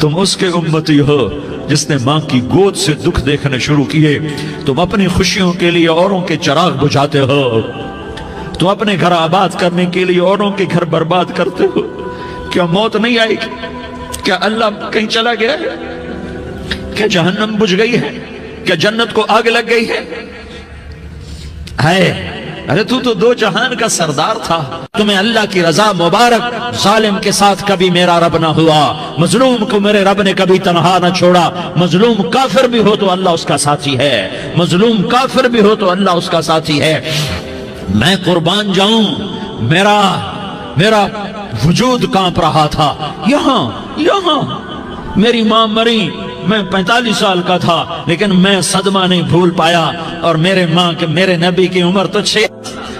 तुम उसके उम्मती हो जिसने माँ की गोद से दुख देखने शुरू किए। तुम अपनी खुशियों के लिए औरों के चिराग बुझाते हो। तुम अपने घर आबाद करने के लिए औरों के घर बर्बाद करते हो। क्या मौत नहीं आएगी? क्या अल्लाह कहीं चला गया है? क्या जहन्नम बुझ गई है? क्या जन्नत को आग लग गई है? अरे तू तो दो जहान का सरदार था। तुम्हें अल्लाह की रजा मुबारक। जालिम के साथ कभी मेरा रब ना हुआ, मजलूम को मेरे रब ने कभी तनहा ना छोड़ा। मजलूम काफिर भी हो तो अल्लाह उसका साथी है, मजलूम काफिर भी हो तो अल्लाह उसका साथी है। मैं कुर्बान जाऊं, मेरा वजूद कांप रहा था। यहां मेरी मां मरी, मैं 45 साल का था, लेकिन मैं सदमा नहीं भूल पाया। और मेरे नबी की उम्र तो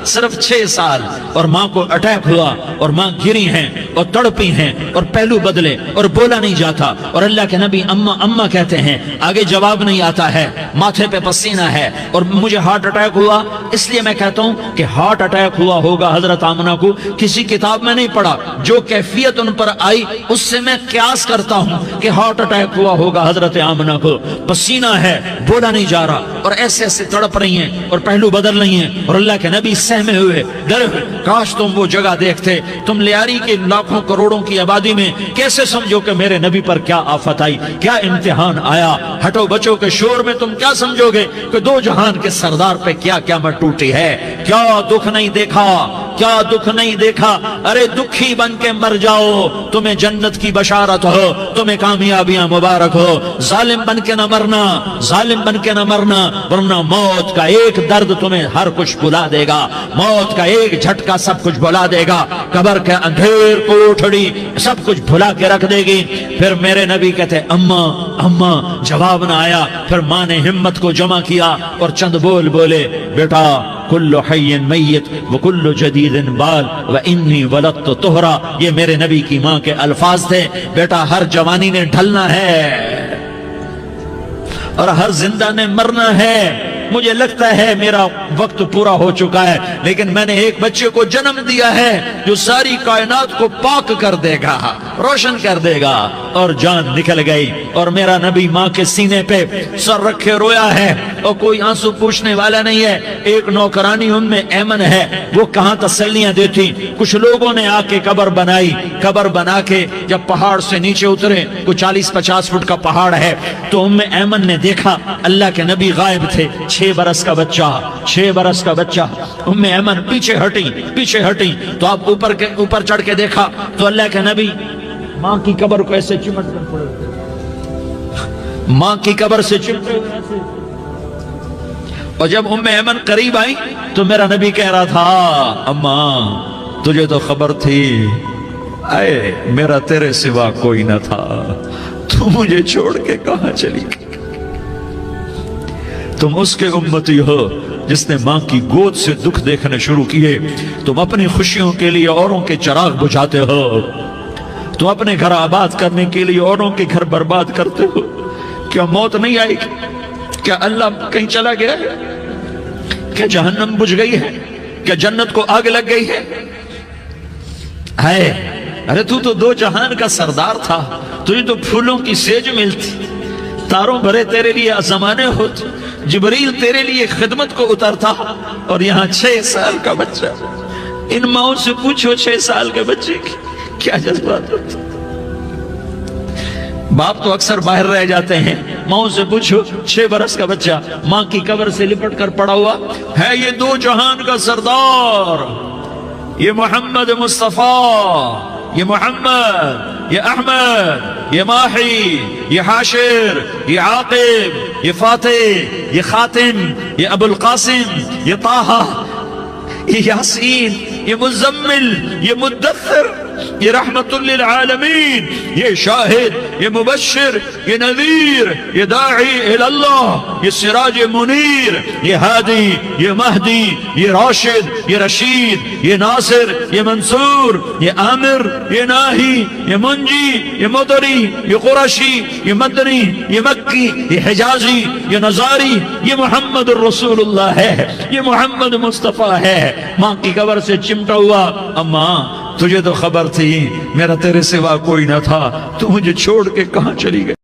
सिर्फ 6 साल, और माँ को अटैक हुआ और माँ गिरी हैं और तड़पी हैं और पहलू बदले और बोला नहीं जाता। और अल्लाह के नबी अम्मा अम्मा कहते हैं, आगे जवाब नहीं आता है, माथे पे पसीना है। और मुझे हार्ट अटैक हुआ, इसलिए मैं कहता हूँ कि हार्ट अटैक हुआ होगा हजरत आमना को, किसी किताब में नहीं पढ़ा। जो कैफियत उन पर आई उससे मैं क्यास करता हूँ कि हार्ट अटैक हुआ होगा हजरत आमना को। पसीना है, बोला नहीं जा रहा, और ऐसे ऐसे तड़प रही हैं और पहलू बदल रही हैं। और अल्लाह के नबी सहमे हुए, डरे हुए। काश तुम वो जगह देखते। तुम लियारी के लाखों करोड़ों की आबादी में कैसे समझो कि मेरे नबी पर क्या आफत आई, क्या इम्तिहान आया। हटो बचो के शोर में तुम क्या समझोगे कि दो जहान के सरदार पे क्या क़यामत टूटी है। क्या दुख नहीं देखा, क्या दुख नहीं देखा। अरे दुखी बन के मर जाओ, तुम्हें जन्नत की बशारत हो, तुम्हें कामयाबियां मुबारक हो। जालिम बन के न मरना, जालिम बन के न मरना, वरना मौत का एक दर्द तुम्हें हर कुछ भुला देगा। मौत का एक झटका सब कुछ भुला देगा। कब्र के अंधेर कोठड़ी सब कुछ भुला के रख देगी। फिर मेरे नबी कहते, अम्मा अम्मा, जवाब ना आया। फिर माँ ने हिम्मत को जमा किया और चंद बोल बोले, बेटा कुल्लु हय्यिन मय्यित व कुल्लु जदीदिन बाल व इन्नी वलदतु तुहरा। ये मेरे नबी की माँ के अल्फाज थे। बेटा हर जवानी ने ढलना है और हर जिंदा ने मरना है। मुझे लगता है मेरा वक्त पूरा हो चुका है, लेकिन मैंने एक बच्चे को जन्म दिया है जो सारी कायनात को पाक कर देगा, रोशन कर देगा। और जान निकल गई और मेरा नबी माँ के सीने पे सर रखे रोया है और कोई आंसू पूछने वाला नहीं है। एक नौकरानी उम्मे ऐमन है, वो कहाँ तसल्लियां देती। कुछ लोगों ने आके कब्र बनाई, कब्र बना के जब पहाड़ से नीचे उतरे, कुछ 40-50 फुट का पहाड़ है, तो उम्मे ऐमन ने देखा अल्लाह के नबी गायब थे। 6 बरस का बच्चा, 6 बरस का बच्चा। उम्मे ऐमन पीछे हटी तो आप ऊपर चढ़ के देखा तो अल्लाह के नबी माँ की कब्र को ऐसे चिमट कर पड़े, माँ की कब्र से चिमटे हुए ऐसे। और जब उम्मे ऐमन करीब आई तो मेरा नबी कह रहा था, अम्मा तुझे तो खबर थी, आए मेरा तेरे सिवा कोई न था, तू मुझे छोड़ के कहां चली गई। तुम उसके उम्मती हो जिसने माँ की गोद से दुख देखने शुरू किए। तुम अपनी खुशियों के लिए औरों के चिराग बुझाते हो। तुम अपने घर आबाद करने के लिए औरों के घर बर्बाद करते हो। क्या मौत नहीं आएगी? क्या अल्लाह कहीं चला गया है? क्या जहन्नम बुझ गई है? क्या जन्नत को आग लग गई है? अरे तू तो दो जहान का सरदार था, तुझे तो फूलों की सेज मिलती, तारों भरे तेरे लिए आसमाने होते, जिब्रील तेरे लिए खिदमत को उतरता। और यहाँ 6 साल का बच्चा। इन माओ से पूछो 6 साल के बच्चे की क्या जज्बात होते। बाप तो अक्सर बाहर रह जाते हैं, माओ से पूछो 6 बरस का बच्चा माँ की कब्र से लिपट कर पड़ा हुआ है। ये दो जहान का सरदार, ये मोहम्मद मुस्तफा, ये मोहम्मद, ये अहमद, ये माही, ये हाशिर, ये आकिब, ये फातिह, ये खातिम, ये अबुल कासिम, ये ताहा, ये यासीन, ये मुज़म्मिल, ये मुद्दस्सिर, ये रहमतुल लिल आलमीन, ये शाहिद, ये मुबश्शिर, ये नज़ीर, ये दाई इलल्लाह, ये सिराज मुनीर, ये हादी, ये महदी, ये राशिद, ये रशीद, ये नासिर, ये मंसूर, ये आमिर, ये नाही, ये मुंजी, ये मुदरी, ये कुरशी, ये मदनी, ये मक्की, ये हिजाजी, ये नजारी, ये मोहम्मद रसूलुल्लाह है, ये मोहम्मद मुस्तफा है। माँ की कब्र से चिमटा हुआ, अम्मा تجھے تو خبر تھی میرا تیرے سوا کوئی نہ تھا، تو مجھے چھوڑ کے کہاں چلی گئی؟